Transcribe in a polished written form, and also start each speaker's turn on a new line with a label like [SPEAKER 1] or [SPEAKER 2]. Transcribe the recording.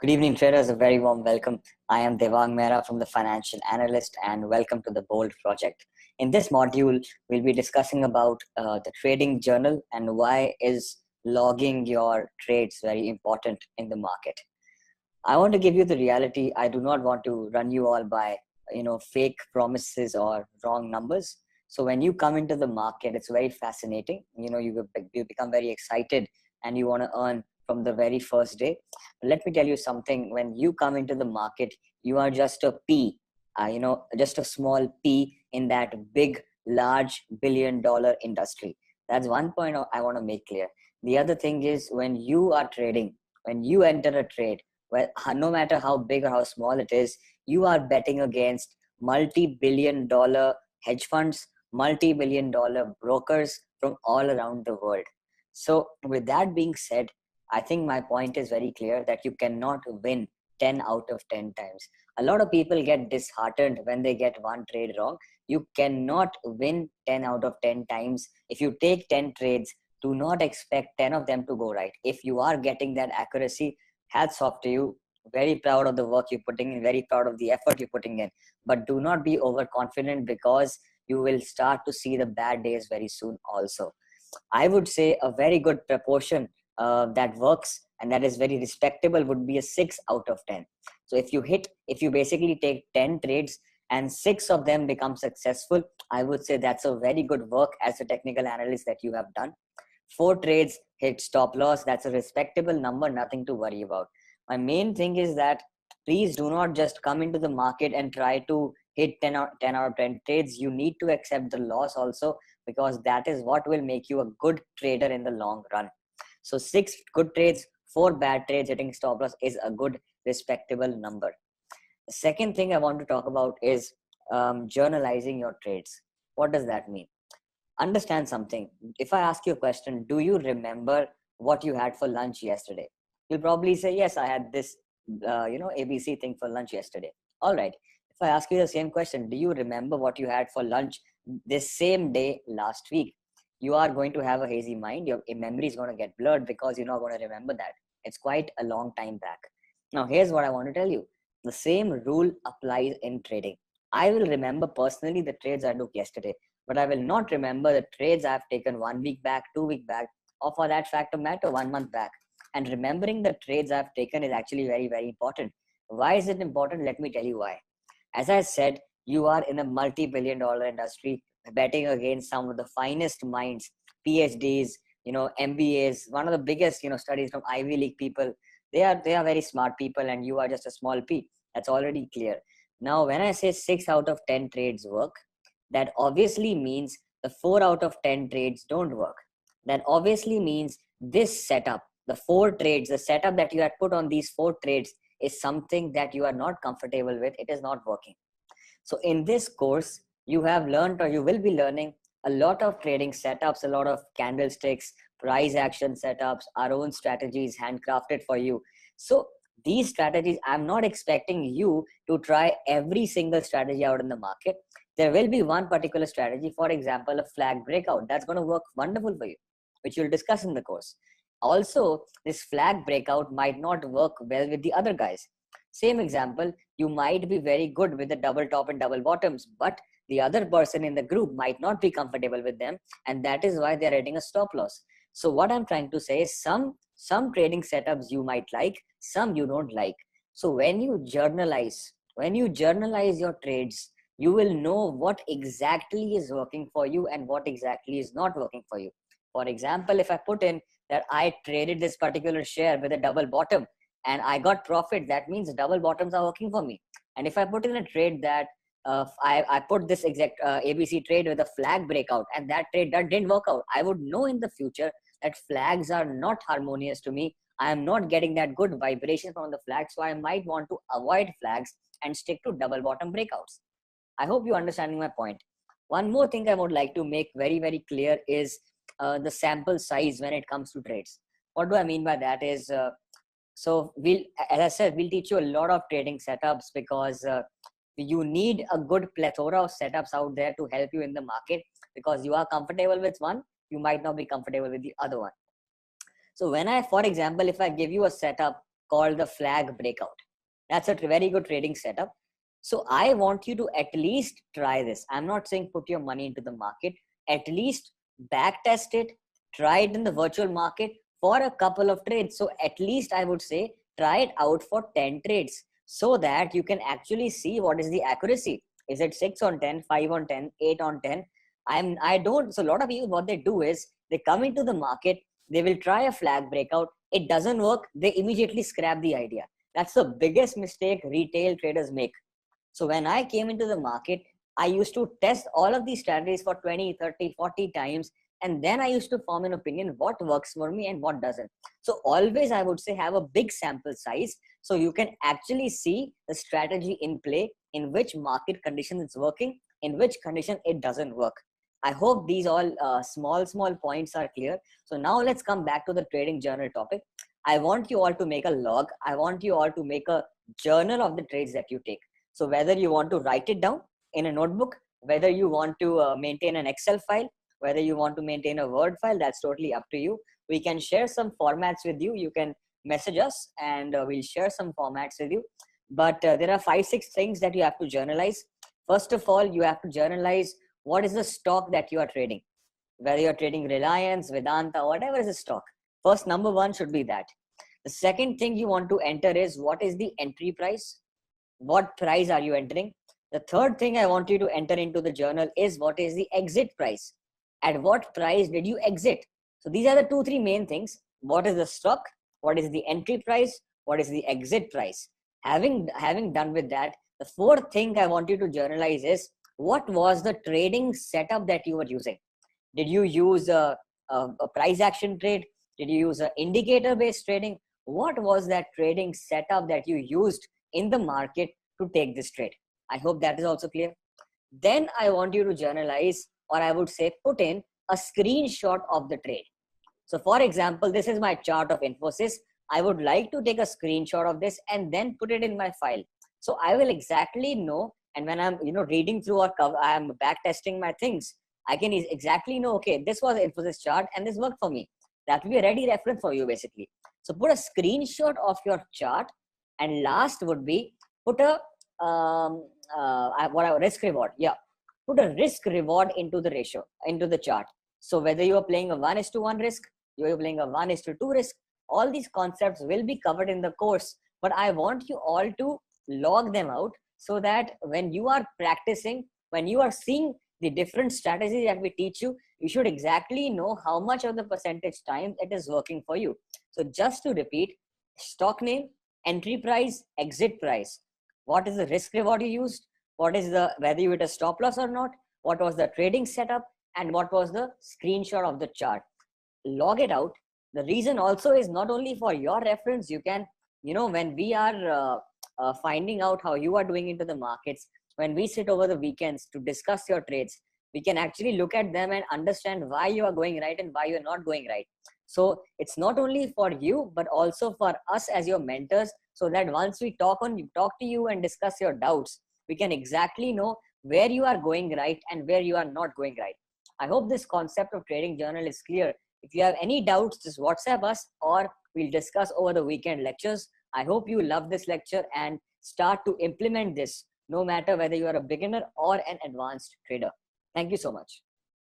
[SPEAKER 1] Good evening, traders. A very warm welcome. I am Devang Mehra from the Financial Analyst, and welcome to the Bold Project. In this module, we'll be discussing about the trading journal and why is logging your trades very important in the market. I want to give you the reality. I do not want to run you all by fake promises or wrong numbers. So when you come into the market, it's very fascinating. You become very excited and you want to earn from the very first day. But let me tell you something. When you come into the market, you are just a pea. Just a small pea in that big, large billion-dollar industry. That's one point I want to make clear. The other thing is when you are trading, when you enter a trade, well, no matter how big or how small it is, you are betting against multi-billion dollar hedge funds, multi-billion dollar brokers from all around the world. So with that being said, I think my point is very clear that you cannot win 10 out of 10 times. A lot of people get disheartened when they get one trade wrong. You cannot win 10 out of 10 times. If you take 10 trades, do not expect 10 of them to go right. If you are getting that accuracy, hats off to you. Very proud of the work you're putting in, very proud of the effort you're putting in. But do not be overconfident, because you will start to see the bad days very soon also. I would say a very good proportion that works and that is very respectable would be a 6 out of 10. So if you basically take 10 trades and 6 of them become successful, I would say that's a very good work as a technical analyst that you have done. 4 trades hit stop loss. That's a respectable number, nothing to worry about. My main thing is that please do not just come into the market and try to hit 10 out of 10 trades. You need to accept the loss also, because that is what will make you a good trader in the long run. So 6 good trades, 4 bad trades hitting stop loss is a good respectable number. The second thing I want to talk about is journalizing your trades. What does that mean? Understand something. If I ask you a question, do you remember what you had for lunch yesterday? You'll probably say, yes, I had this ABC thing for lunch yesterday. All right. If I ask you the same question, do you remember what you had for lunch this same day last week? You are going to have a hazy mind. Your memory is going to get blurred because you're not going to remember that. It's quite a long time back. Now here's what I want to tell you. The same rule applies in trading. I will remember personally the trades I took yesterday, but I will not remember the trades I've taken 1 week back, 2 weeks back, or for that fact of matter, 1 month back. And remembering the trades I've taken is actually very, very important. Why is it important? Let me tell you why. As I said, you are in a multi-billion dollar industry betting against some of the finest minds, PhDs, MBAs, one of the biggest, studies from Ivy League people. They are very smart people, and you are just a small P. That's already clear. Now, when I say 6 out of 10 trades work, that obviously means the 4 out of 10 trades don't work. That obviously means this setup, the 4 trades, the setup that you had put on these 4 trades is something that you are not comfortable with. It is not working. So in this course, you have learned, or you will be learning, a lot of trading setups, a lot of candlesticks, price action setups, our own strategies handcrafted for you. So these strategies, I'm not expecting you to try every single strategy out in the market. There will be one particular strategy, for example, a flag breakout. That's going to work wonderful for you, which you'll discuss in the course. Also, this flag breakout might not work well with the other guys. Same example, you might be very good with the double top and double bottoms, but the other person in the group might not be comfortable with them, and that is why they're hitting a stop loss. So what I'm trying to say is some trading setups you might like, some you don't like. So when you journalize your trades, you will know what exactly is working for you and what exactly is not working for you. For example, if I put in that I traded this particular share with a double bottom and I got profit, that means double bottoms are working for me. And if I put in a trade that I put this exact ABC trade with a flag breakout and that trade that didn't work out, I would know in the future that flags are not harmonious to me. I am not getting that good vibration from the flag, so I might want to avoid flags and stick to double bottom breakouts. I hope you're understanding my point. One more thing I would like to make very, very clear is the sample size when it comes to trades. What do I mean by that is, so as I said, we'll teach you a lot of trading setups, because you need a good plethora of setups out there to help you in the market, because you are comfortable with one, you might not be comfortable with the other one. So when for example, if I give you a setup called the flag breakout. That's a very good trading setup. So I want you to at least try this. I'm not saying put your money into the market. At least back test it, try it in the virtual market for a couple of trades. So at least I would say try it out for 10 trades so that you can actually see what is the accuracy. Is it 6 on 10, 5 on 10, 8 on 10? I don't. So a lot of people, what they do is they come into the market, they will try a flag breakout. It doesn't work. They immediately scrap the idea. That's the biggest mistake retail traders make. So when I came into the market, I used to test all of these strategies for 20, 30, 40 times. And then I used to form an opinion what works for me and what doesn't. So always I would say have a big sample size so you can actually see the strategy in play, in which market condition it's working, in which condition it doesn't work. I hope these all small points are clear. So now let's come back to the trading journal topic. I want you all to make a log. I want you all to make a journal of the trades that you take. So whether you want to write it down in a notebook, whether you want to maintain an Excel file, whether you want to maintain a Word file, that's totally up to you. We can share some formats with you. You can message us and we'll share some formats with you. But there are 5-6 things that you have to journalize. First of all, you have to journalize what is the stock that you are trading. Whether you're trading Reliance, Vedanta, whatever is the stock. First, number one should be that. The second thing you want to enter is what is the entry price? What price are you entering? The third thing I want you to enter into the journal is what is the exit price? At what price did you exit? So these are the 2-3 main things. What is the stock? What is the entry price? What is the exit price? Having done with that, the fourth thing I want you to journalize is what was the trading setup that you were using? Did you use a price action trade? Did you use an indicator based trading? What was that trading setup that you used in the market to take this trade? I hope that is also clear. Then I want you to journalize, or I would say put in a screenshot of the trade. So for example, this is my chart of Infosys. I would like to take a screenshot of this and then put it in my file. So I will exactly know, and when I'm reading through or I am back testing my things, I can exactly know, okay, this was Infosys chart and this worked for me. That will be a ready reference for you basically. So put a screenshot of your chart, and last would be put a risk reward. Yeah, put a risk reward into the ratio, into the chart. So whether you are playing a 1:1 risk, you are playing a 1:2 risk, all these concepts will be covered in the course. But I want you all to log them out so that when you are practicing, when you are seeing the different strategies that we teach you, you should exactly know how much of the percentage time it is working for you. So just to repeat, stock name, entry price, exit price. What is the risk reward you used? What is the, whether you hit a stop loss or not? What was the trading setup? And what was the screenshot of the chart? Log it out. The reason also is not only for your reference. You can, when we are finding out how you are doing into the markets, when we sit over the weekends to discuss your trades, we can actually look at them and understand why you are going right and why you're not going right. So it's not only for you, but also for us as your mentors, so that once we talk to you and discuss your doubts, we can exactly know where you are going right and where you are not going right. I hope this concept of trading journal is clear. If you have any doubts, just WhatsApp us or we'll discuss over the weekend lectures. I hope you love this lecture and start to implement this, no matter whether you are a beginner or an advanced trader. Thank you so much.